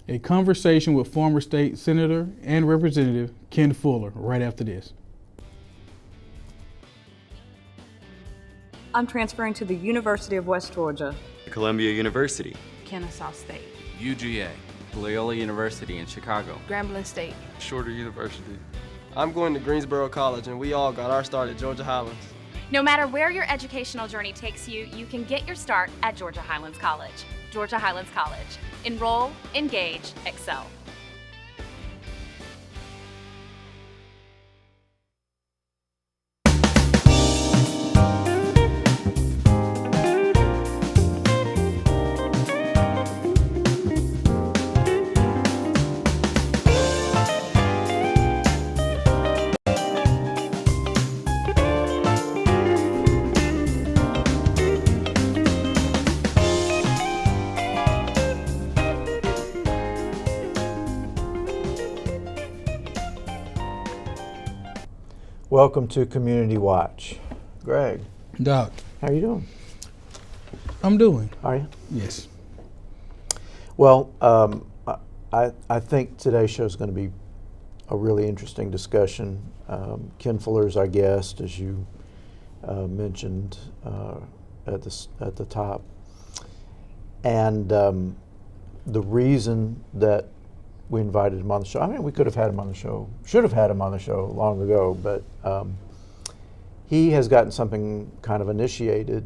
a conversation with former state senator and representative Ken Fuller right after this. I'm transferring to the University of West Georgia. Columbia University. Kennesaw State. UGA. Loyola University in Chicago. Grambling State. Shorter University. I'm going to Greensboro College, and we all got our start at Georgia Highlands. No matter where your educational journey takes you, you can get your start at Georgia Highlands College. Georgia Highlands College. Enroll, engage, excel. Welcome to Community Watch. Greg. Doc. How are you doing? I'm doing. Are you? Yes. Well, I think today's show is going to be a really interesting discussion. Ken Fuller is our guest, as you mentioned at the top. And the reason that we invited him on the show, I mean, we could have had him on the show, should have had him on the show long ago, but he has gotten something kind of initiated,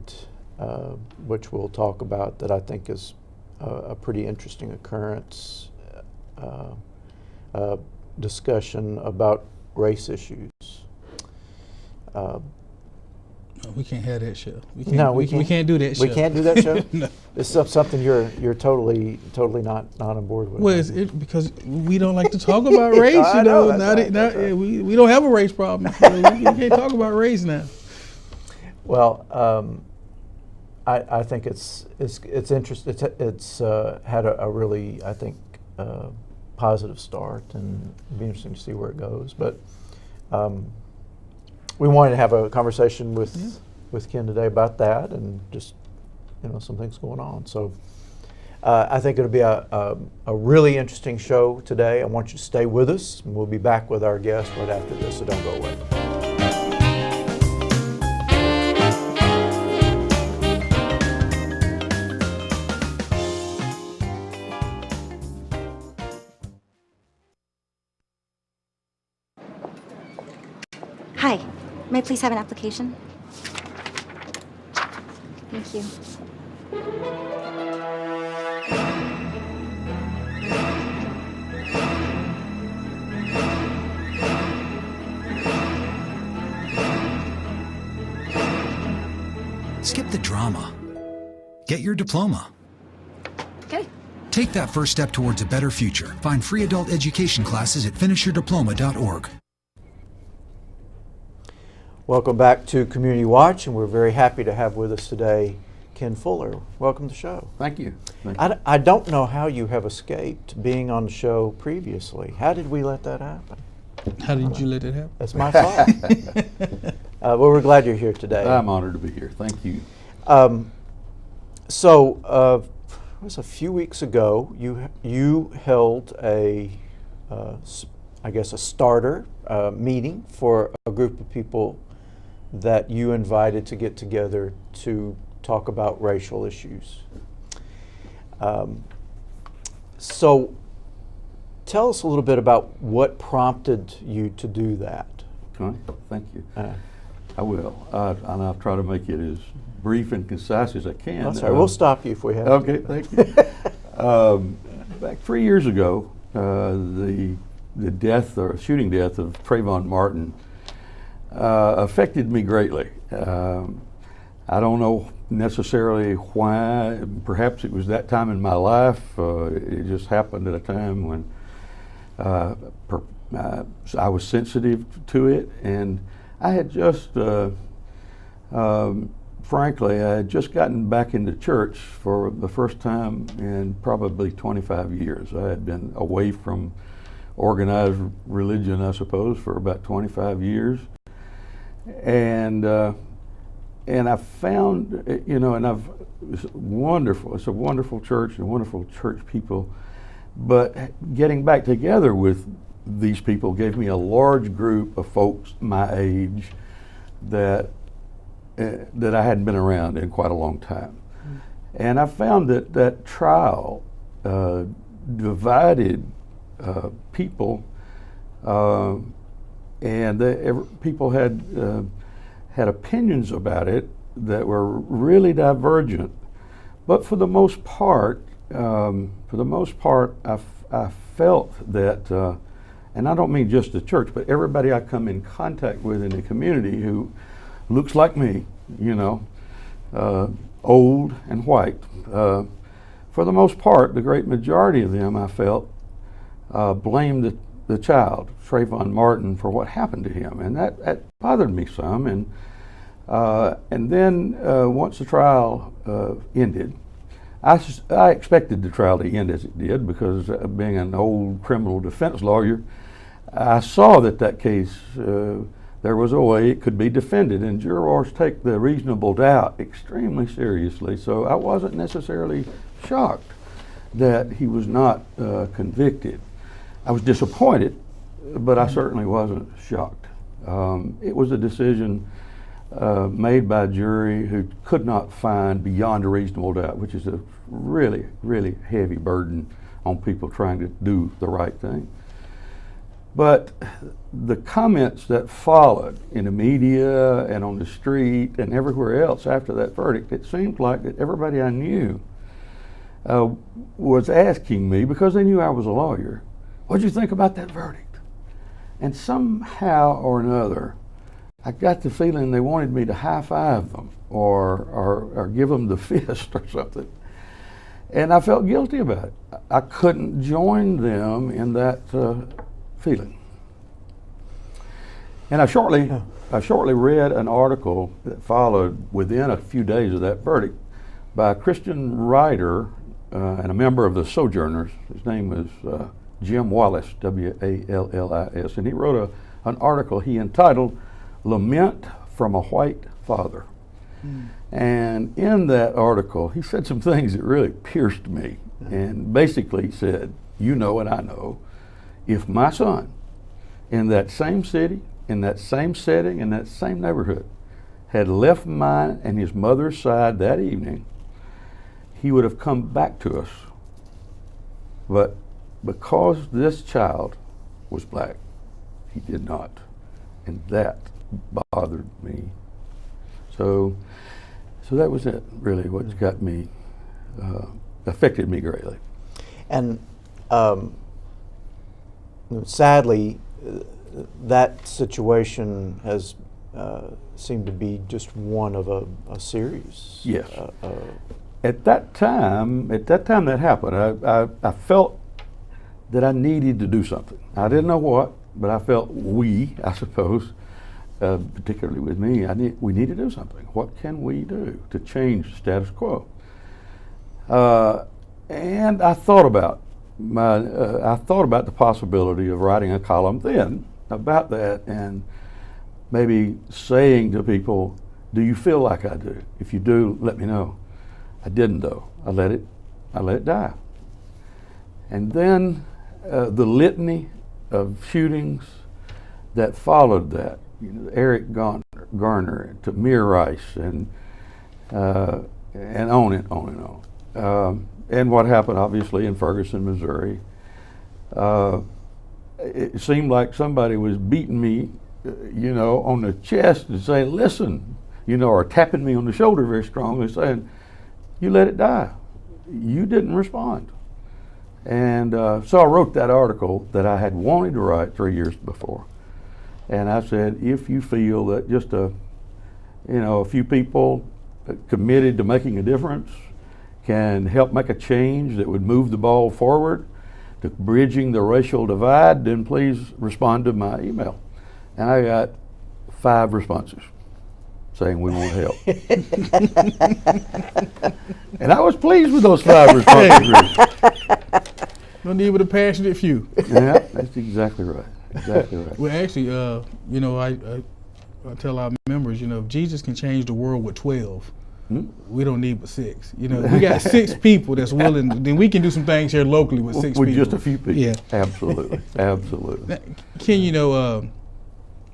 which we'll talk about, that I think is a pretty interesting occurrence, discussion about race issues. We can't have that show. We can't do that show. We can't do that show? No. It's something you're totally not on board with. Well, it's because we don't like to talk about race, I know, that's right. We don't have a race problem. So we can't talk about race now. Well, I think it's interesting. It's had a really, I think, positive start, and it'll be interesting to see where it goes. But we wanted to have a conversation with Ken today about that, and just some things going on. So I think it'll be a really interesting show today. I want you to stay with us, and we'll be back with our guest right after this. So don't go away. Hi, may I please have an application? Thank you. Skip the drama. Get your diploma. Okay. Take that first step towards a better future. Find free adult education classes at finishyourdiploma.org. Welcome back to Community Watch, and we're very happy to have with us today Ken Fuller. Welcome to the show. Thank you. I don't know how you have escaped being on the show previously. How did we let that happen? How did you let it happen? That's my fault. Well, we're glad you're here today. I'm honored to be here. Thank you. So, it was a few weeks ago, you held a starter meeting for a group of people that you invited to get together to talk about racial issues. So tell us a little bit about what prompted you to do that. Okay, thank you. I will, and I'll try to make it as brief and concise as I can. That's all right. We'll stop you if we have to. Okay, thank you. Back 3 years ago, the shooting death of Trayvon Martin affected me greatly. I don't know necessarily why. Perhaps it was that time in my life. It just happened at a time when I was sensitive to it, and I had just, frankly, I had just gotten back into church for the first time in probably 25 years. I had been away from organized religion, I suppose, for about 25 years. And I found, it's wonderful. It's a wonderful church and wonderful church people. But getting back together with these people gave me a large group of folks my age that I hadn't been around in quite a long time. And I found that that trial divided people, and people had opinions about it that were really divergent. But for the most part, I felt that, and I don't mean just the church, but everybody I come in contact with in the community who looks like me, you know, old and white. For the most part, the great majority of them, I felt, blamed the child, Trayvon Martin, for what happened to him, and that bothered me some. And then once the trial ended, I expected the trial to end as it did because being an old criminal defense lawyer, I saw that case, there was a way it could be defended, and jurors take the reasonable doubt extremely seriously, so I wasn't necessarily shocked that he was not convicted. I was disappointed, but I certainly wasn't shocked. It was a decision made by a jury who could not find beyond a reasonable doubt, which is a really, really heavy burden on people trying to do the right thing. But the comments that followed in the media and on the street and everywhere else after that verdict, it seemed like that everybody I knew was asking me, because they knew I was a lawyer, what'd you think about that verdict? And somehow or another, I got the feeling they wanted me to high-five them or give them the fist or something. And I felt guilty about it. I couldn't join them in that feeling. And I shortly read an article that followed within a few days of that verdict by a Christian writer and a member of the Sojourners. His name was Jim Wallis, W-A-L-L-I-S, and he wrote an article he entitled "Lament from a White Father." And in that article, he said some things that really pierced me, and basically said, you know and I know, if my son in that same city, in that same setting, in that same neighborhood, had left mine and his mother's side that evening, he would have come back to us. But because this child was black, he did not. And that bothered me. So that was it, really, what's got me, affected me greatly. And sadly, that situation has seemed to be just one of a series. Yes. At that time that happened, I felt that I needed to do something. I didn't know what, but I felt I suppose, particularly with me, we need to do something. What can we do to change the status quo? And I thought about the possibility of writing a column then about that, and maybe saying to people, do you feel like I do? If you do, let me know. I didn't, though. I let it die. And then the litany of shootings that followed that, Eric Garner, Tamir Rice, and on and on and on. And what happened, obviously, in Ferguson, Missouri. It seemed like somebody was beating me, on the chest and saying, listen, or tapping me on the shoulder very strongly, saying, you let it die. You didn't respond. And so I wrote that article that I had wanted to write 3 years before. And I said, if you feel that just a few people committed to making a difference can help make a change that would move the ball forward to bridging the racial divide, then please respond to my email. And I got 5 responses saying we want help. And I was pleased with those 5 responses. No need with a passionate few. Yeah, that's exactly right. Exactly right. Well, actually, I tell our members, if Jesus can change the world with 12, we don't need but 6. You know, we got 6 people that's willing. Then we can do some things here locally with 6 with people. just a few people. Yeah, Absolutely, absolutely. Now, Ken, you know,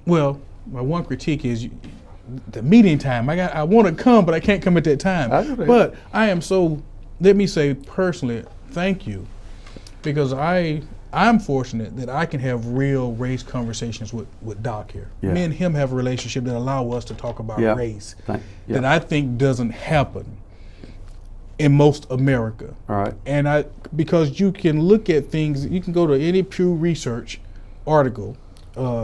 well, my one critique is the meeting time. I want to come, but I can't come at that time. But I am so. Let me say personally, thank you, because I'm fortunate that I can have real race conversations with Doc here. Yeah. Me and him have a relationship that allow us to talk about race that I think doesn't happen in most America. All right. And because you can look at things, you can go to any Pew Research article,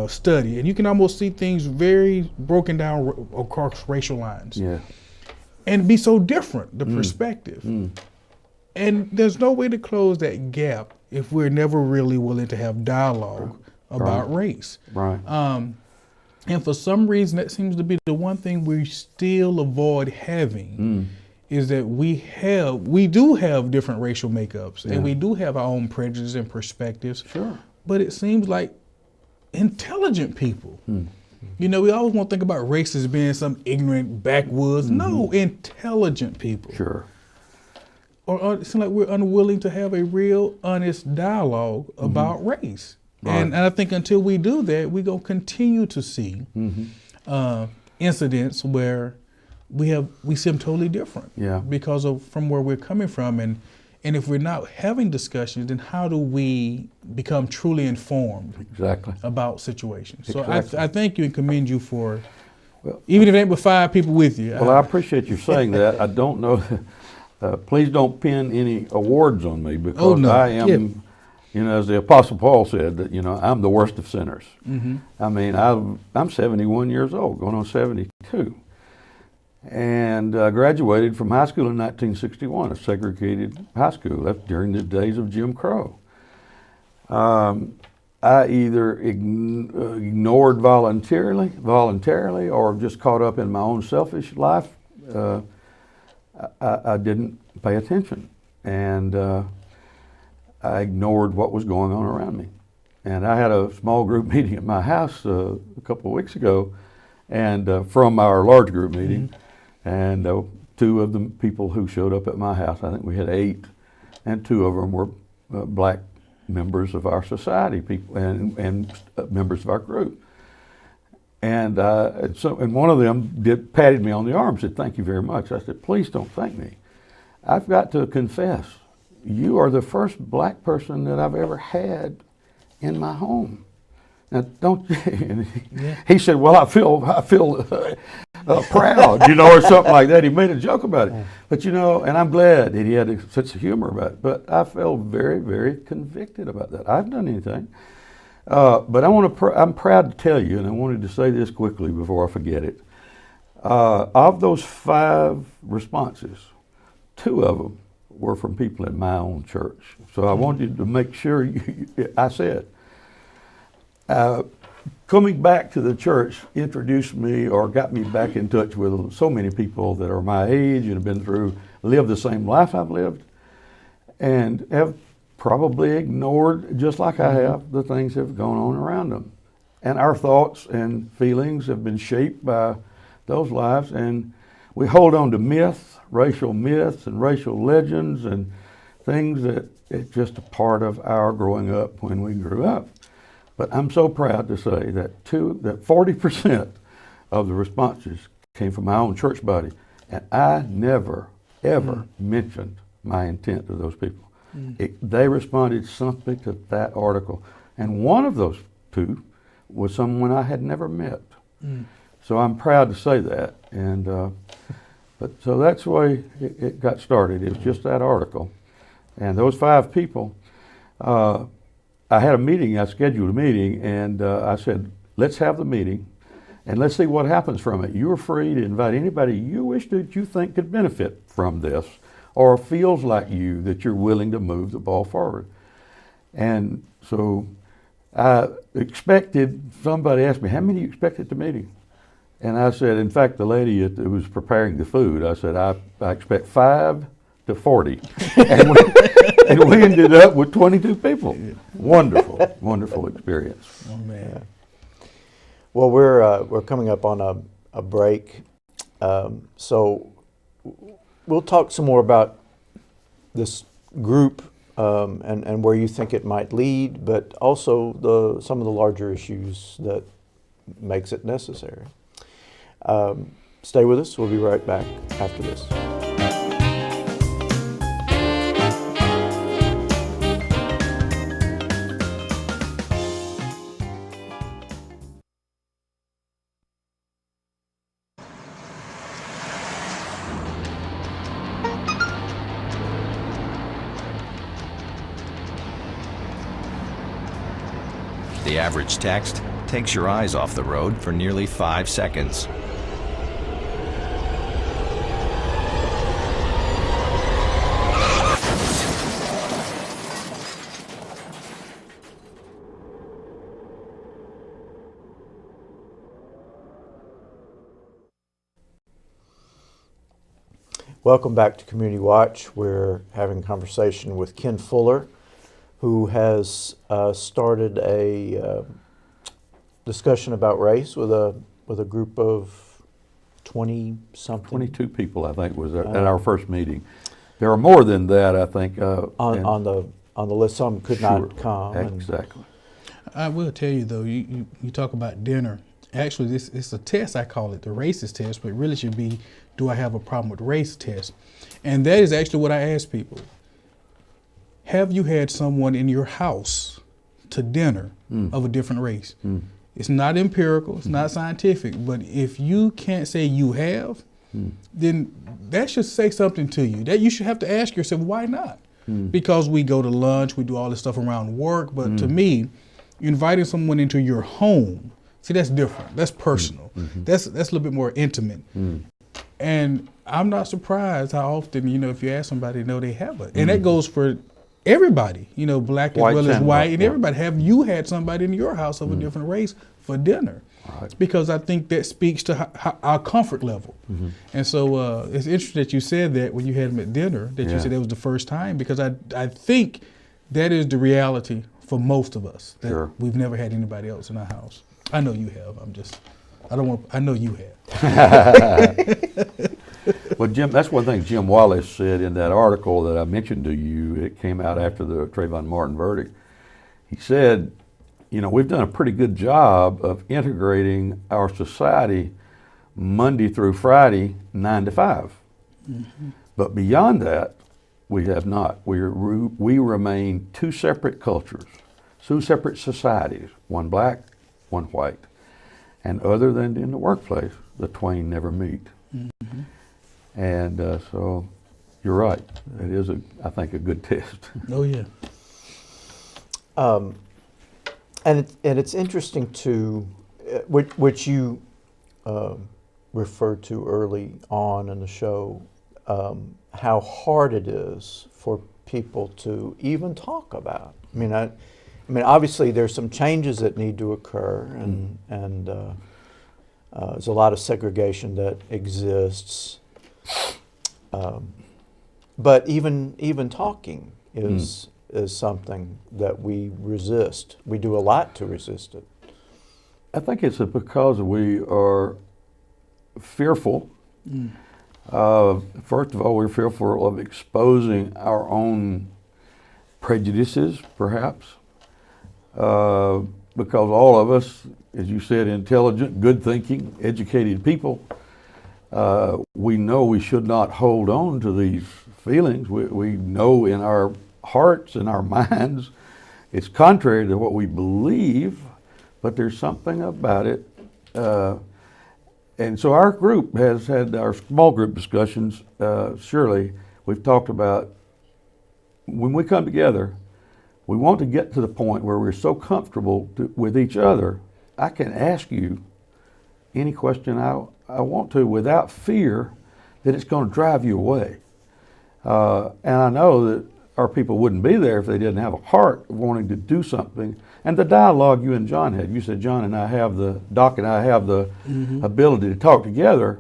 study, and you can almost see things very broken down across racial lines. Yeah. And be so different, the perspective. And there's no way to close that gap if we're never really willing to have dialogue about race. Right. And for some reason, that seems to be the one thing we still avoid having, is that we do have different racial makeups, and we do have our own prejudices and perspectives. Sure. But it seems like intelligent people. You know, we always want to think about race as being some ignorant backwoods. No, intelligent people. Sure. Or it seems like we're unwilling to have a real, honest dialogue about race. Right. And I think until we do that, we're going to continue to see incidents where we see them totally different because of from where we're coming from. And if we're not having discussions, then how do we become truly informed about situations? So I thank you and commend you for, even if it ain't with 5 people with you. Well, I appreciate you saying that. I don't know. Please don't pin any awards on me, because I am, you know, as the Apostle Paul said, that, you know, I'm the worst of sinners. I mean, I'm 71 years old, going on 72. And graduated from high school in 1961, a segregated high school. That's during the days of Jim Crow. I either ignored voluntarily, or just caught up in my own selfish life. I didn't pay attention, and I ignored what was going on around me. And I had a small group meeting at my house a couple of weeks ago, and from our large group meeting, and 2 of the people who showed up at my house, I think we had 8, and 2 of them were black members of our society, people, and members of our group. And one of them patted me on the arm and said, "Thank you very much." I said, "Please don't thank me. I've got to confess, you are the first black person that I've ever had in my home." Now, don't. He said, "Well, I feel proud, you know," or something like that. He made a joke about it. But, you know, and I'm glad that he had a sense of humor about it. But I felt very, very convicted about that. I haven't done anything. But I'm proud to tell you, and I wanted to say this quickly before I forget it. Of those 5 responses, 2 of them were from people in my own church. So I wanted to make sure I said, coming back to the church introduced me, or got me back in touch with so many people that are my age and have lived the same life I've lived, and have probably ignored, just like I have, the things that have gone on around them. And our thoughts and feelings have been shaped by those lives, and we hold on to racial myths and racial legends and things that it's just a part of our growing up when we grew up. But I'm so proud to say that 40% of the responses came from my own church body, and I never, ever mentioned my intent to those people. They responded something to that article, and one of those 2 was someone I had never met. So I'm proud to say that, and so that's the way it got started. It was just that article, and those 5 people. I had a meeting. I scheduled a meeting, and I said, "Let's have the meeting, and let's see what happens from it. You're free to invite anybody you wish that you think could benefit from this, or feels like that you're willing to move the ball forward." And so I expected, somebody asked me, "How many do you expect at the meeting?" And I said, in fact, the lady that was preparing the food, I said, I expect 5 to 40. And we ended up with 22 people. Wonderful, wonderful experience. Oh, man. Well, we're coming up on a break. So we'll talk some more about this group and where you think it might lead, but also some of the larger issues that makes it necessary. Stay with us. We'll be right back after this. The average text takes your eyes off the road for nearly 5 seconds. Welcome back to Community Watch. We're having a conversation with Ken Fuller, who has started a discussion about race with a group of 20-something. 22 people, I think, was at our first meeting. There are more than that, I think. On the list, some could not come. Exactly. I will tell you though, you talk about dinner. Actually, it's a test. I call it the racist test, but it really should be, do I have a problem with race test? And that is actually what I ask people. Have you had someone in your house to dinner of a different race? It's not empirical, it's not scientific, but if you can't say you have, then that should say something to you. That you should have to ask yourself, why not? Because we go to lunch, we do all this stuff around work, but to me, inviting someone into your home, see, that's different. That's personal. That's a little bit more intimate. And I'm not surprised how often, if you ask somebody, they have it. And that goes for everybody, black as well as white, and everybody. Have you had somebody in your house of a different race for dinner? Right. Because I think that speaks to our comfort level. And so it's interesting that you said that when you had them at dinner, that you said that was the first time, because I think that is the reality for most of us, that we've never had anybody else in our house. I know you have. I know you have. Well, Jim, that's one thing Jim Wallace said in that article that I mentioned to you. It came out after the Trayvon Martin verdict. He said, we've done a pretty good job of integrating our society Monday through Friday, 9 to 5. But beyond that, we have not. We remain two separate cultures, two separate societies, one black, one white. And other than in the workplace, the twain never meet. And so you're right. It is, I think, a good test. Oh, yeah. And it's interesting to, which you referred to early on in the show, how hard it is for people to even talk about. I mean, obviously there's some changes that need to occur, and there's a lot of segregation that exists. But even talking is something that we resist. We do a lot to resist it. I think it's because we are fearful. First of all, we're fearful of exposing our own prejudices, perhaps, because all of us, as you said, intelligent, good-thinking, educated people, we know we should not hold on to these feelings. We know in our hearts and our minds it's contrary to what we believe, but there's something about it. And so our group has had our small group discussions. Surely we've talked about when we come together, we want to get to the point where we're so comfortable with each other, I can ask you any question I want to without fear that it's going to drive you away. And I know that our people wouldn't be there if they didn't have a heart of wanting to do something. And the dialogue you and John had, you said John and I have Doc and I have the ability to talk together,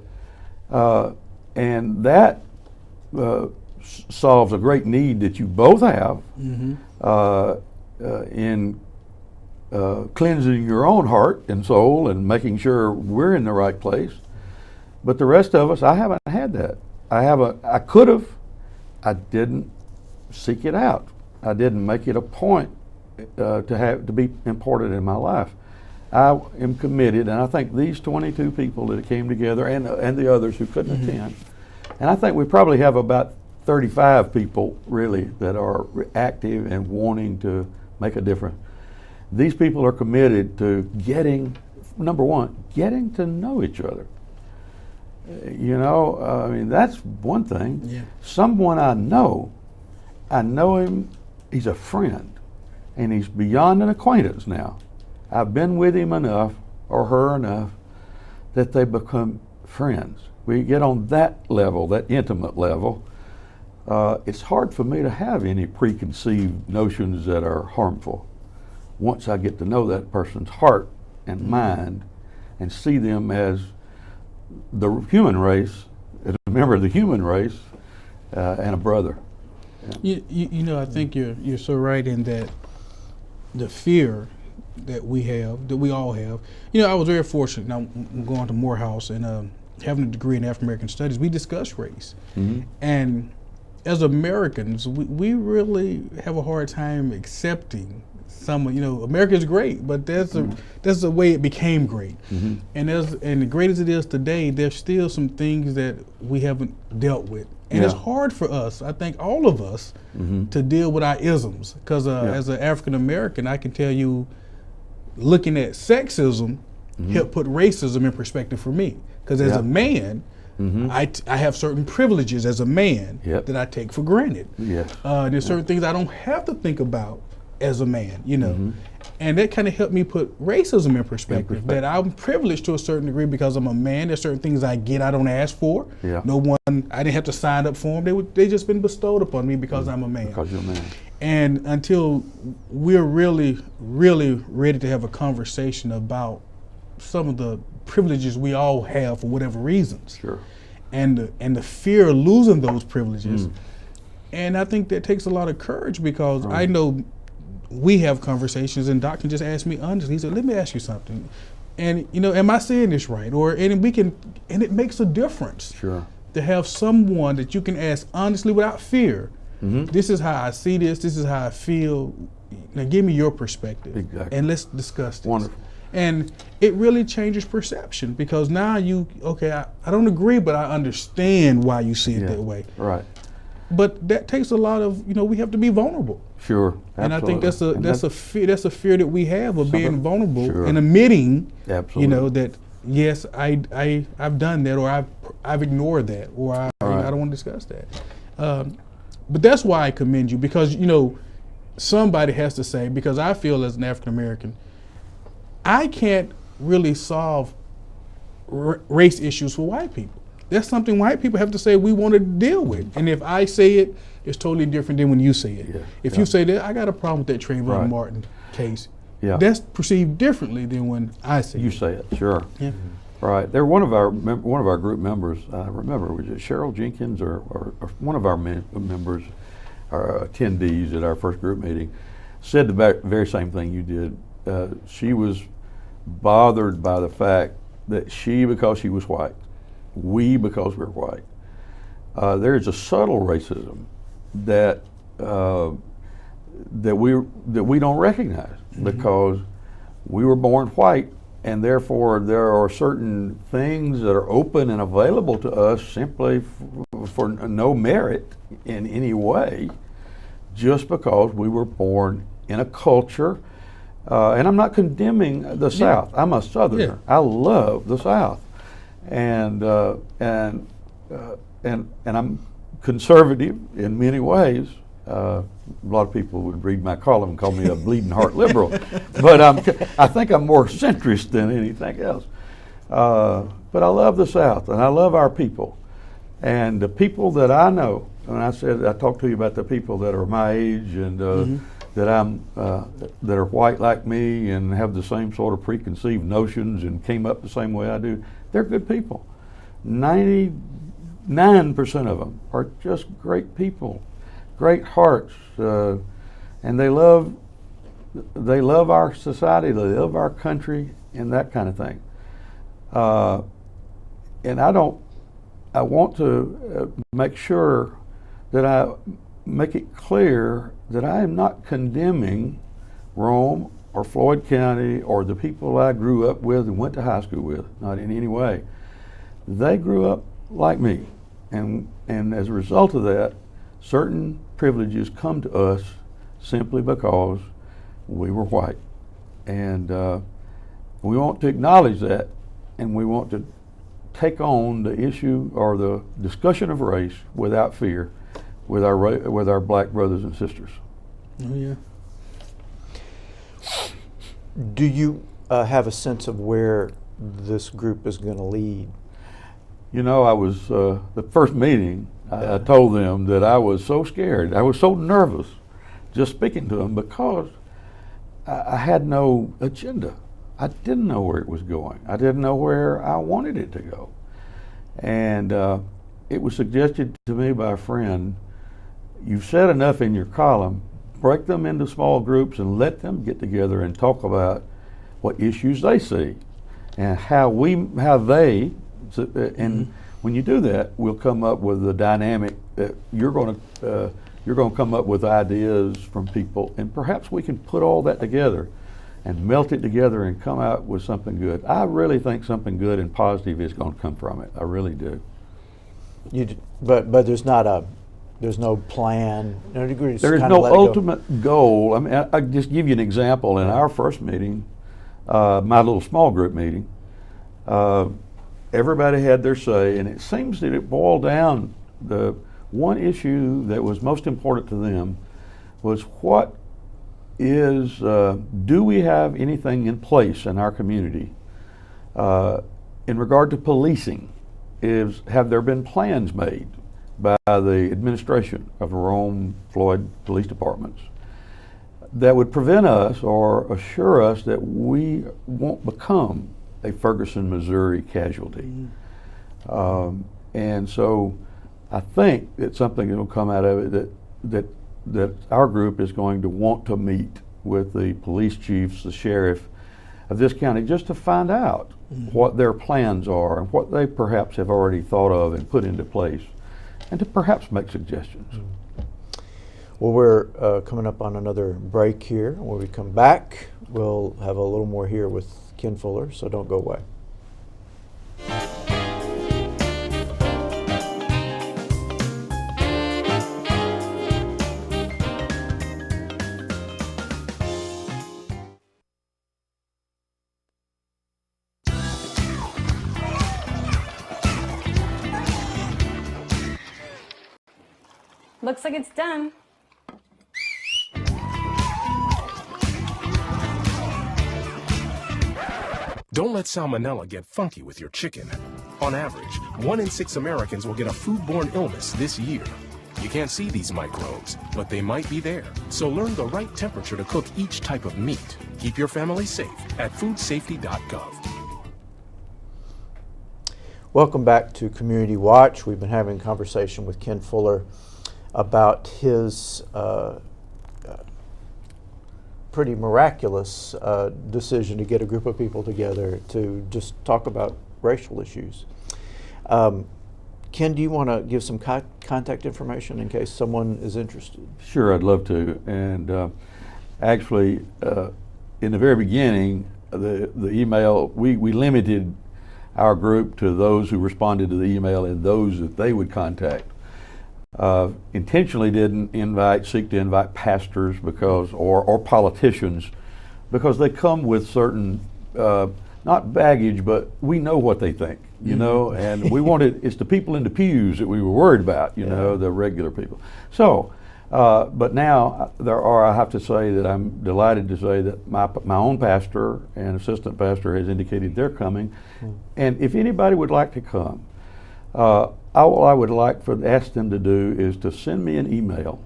and that solves a great need that you both have in cleansing your own heart and soul and making sure we're in the right place. But the rest of us, I haven't had that. I could have. I didn't seek it out. I didn't make it a point to be important in my life. I am committed, and I think these 22 people that came together, and the others who couldn't attend, and I think we probably have about 35 people really that are active and wanting to make a difference. These people are committed to number one, getting to know each other. You know, I mean, that's one thing. Yeah. Someone I know him, he's a friend, and he's beyond an acquaintance now. I've been with him enough, or her enough, that they become friends. We get on that level, that intimate level. It's hard for me to have any preconceived notions that are harmful once I get to know that person's heart and mind and see them as the human race, as a member of the human race, and a brother. You know, I think you're so right in that the fear that we all have. You know, I was very fortunate. Now, I'm going to Morehouse and having a degree in African American Studies, we discuss race. And as Americans, we really have a hard time accepting you know, America's great, but that's the way it became great. And the great as it is today, there's still some things that we haven't dealt with. And it's hard for us, I think all of us, to deal with our isms. Because as an African American, I can tell you, looking at sexism helped put racism in perspective for me. Because as a man, I have certain privileges as a man that I take for granted. And there's certain things I don't have to think about as a man, you know. And that kind of helped me put racism in perspective, that I'm privileged to a certain degree because I'm a man. There's certain things I get I don't ask for. No one, I didn't have to sign up for them. They just been bestowed upon me because I'm a man. Because you're a man. And until we're really, really ready to have a conversation about some of the privileges we all have for whatever reasons. And the fear of losing those privileges. And I think that takes a lot of courage because I know we have conversations and Doc can just ask me honestly. He said, let me ask you something. And, you know, am I saying this right? And it makes a difference to have someone that you can ask honestly without fear. This is how I see this is how I feel. Now give me your perspective. And let's discuss this. Wonderful. And it really changes perception because now I don't agree, but I understand why you see it that way. But that takes a lot of, you know, we have to be vulnerable. Absolutely. And I think that's a fear that we have of being vulnerable and admitting, you know, that yes, I've done that, or I've ignored that, or I don't want to discuss that. But that's why I commend you because, you know, somebody has to say, because I feel as an African American, I can't really solve race issues for white people. That's something white people have to say we want to deal with. And if I say it, it's totally different than when you say it. If you say that, I got a problem with that Trayvon Martin case. That's perceived differently than when I say it. You say it, Right. They're one of our group members. I remember, was it Cheryl Jenkins or one of our members, our attendees at our first group meeting, said the very same thing you did. She was bothered by the fact that because she was white, we because we're white. There's a subtle racism that we don't recognize because we were born white, and therefore there are certain things that are open and available to us simply for no merit in any way, just because we were born in a culture. And I'm not condemning the South. I'm a Southerner. I love the South, and I'm conservative in many ways. A lot of people would read my column and call me a bleeding heart liberal, but I think I'm more centrist than anything else. But I love the South, and I love our people, and the people that I know. And I talked to you about the people that are my age and that are white like me and have the same sort of preconceived notions and came up the same way I do. They're good people. 99% of them are just great people. Great hearts, and they love our society, they love our country, and that kind of thing. And I want to make sure that I make it clear that I am not condemning Rome or Floyd County or the people I grew up with and went to high school with, not in any way. They grew up like me, and as a result of that, certain privileges come to us simply because we were white. And we want to acknowledge that, and we want to take on the issue or the discussion of race without fear with our black brothers and sisters. Oh, yeah. Do you have a sense of where this group is going to lead? You know, I was, the first meeting, I told them that I was so scared, I was so nervous just speaking to them because I had no agenda. I didn't know where it was going. I didn't know where I wanted it to go. And it was suggested to me by a friend, you've said enough in your column, break them into small groups and let them get together and talk about what issues they see and how they, and when you do that, we'll come up with a dynamic that you're going to come up with ideas from people, and perhaps we can put all that together and melt it together and come out with something good. I really think something good and positive is going to come from it. I really do. But there's no plan. There is no ultimate goal. I mean, I just give you an example. In our first meeting, my little small group meeting, everybody had their say, and it seems that it boiled down. The one issue that was most important to them was do we have anything in place in our community in regard to policing? Have there been plans made by the administration of the Rome Floyd police departments that would prevent us or assure us that we won't become a Ferguson, Missouri casualty? And so I think that something that will come out of it that our group is going to want to meet with the police chiefs, the sheriff of this county, just to find out what their plans are and what they perhaps have already thought of and put into place, and to perhaps make suggestions. Well, we're coming up on another break here. When we come back, we'll have a little more here with Ken Fuller, so don't go away. Looks like it's done. Don't let salmonella get funky with your chicken. On average, 1 in 6 Americans will get a foodborne illness this year. You can't see these microbes, but they might be there. So learn the right temperature to cook each type of meat. Keep your family safe at foodsafety.gov. Welcome back to Community Watch. We've been having a conversation with Ken Fuller about his pretty miraculous decision to get a group of people together to just talk about racial issues. Ken, do you want to give some contact information in case someone is interested? Sure, I'd love to. And actually, in the very beginning, the email, we limited our group to those who responded to the email and those that they would contact. Intentionally didn't seek to invite pastors or politicians, because they come with certain, not baggage, but we know what they think, you know, and it's the people in the pews that we were worried about, you know, the regular people. So, but now I have to say that I'm delighted to say that my own pastor and assistant pastor has indicated they're coming. And if anybody would like to come, all I would ask them to do is to send me an email,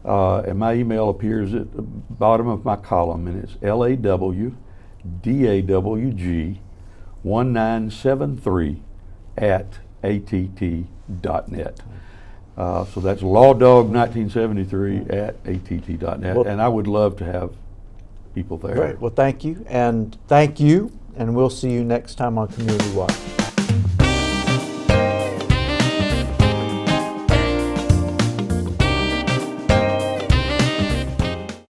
and my email appears at the bottom of my column, and it's lawdawg1973@att.net. So that's lawdawg1973@att.net, and I would love to have people there. Great. Well, thank you, and we'll see you next time on Community Watch.